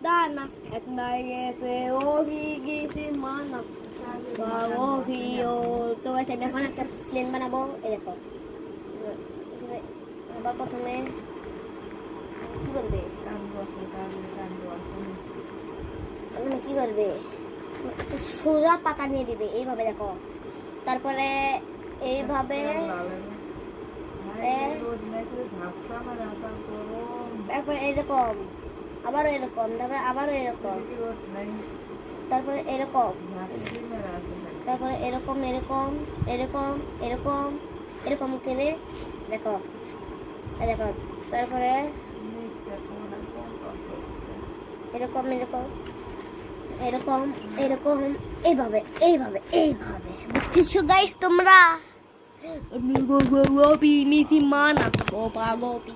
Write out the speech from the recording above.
Dana, at night, oh, he gives him mana. Oh, he, oh, to guys, sabi ko na, clean ba na bo? Ito. প্রথমে কি করবে কি করবে সোজা পাতা নিয়ে দিবে এইভাবে দেখো তারপরে এইভাবে তারপরে এরকম আবারও এরকম তারপরে আবারও এরকম তারপরে এরকম তারপরে এরকম এরকম এরকম এরকম এরকম করে দেখো দেখো তারপরে এরকম এরকম এরকম এরকম এইভাবে এইভাবে এইভাবে বুঝছো গাইস তোমরা গোপি মিথি মানা গোপা গোপি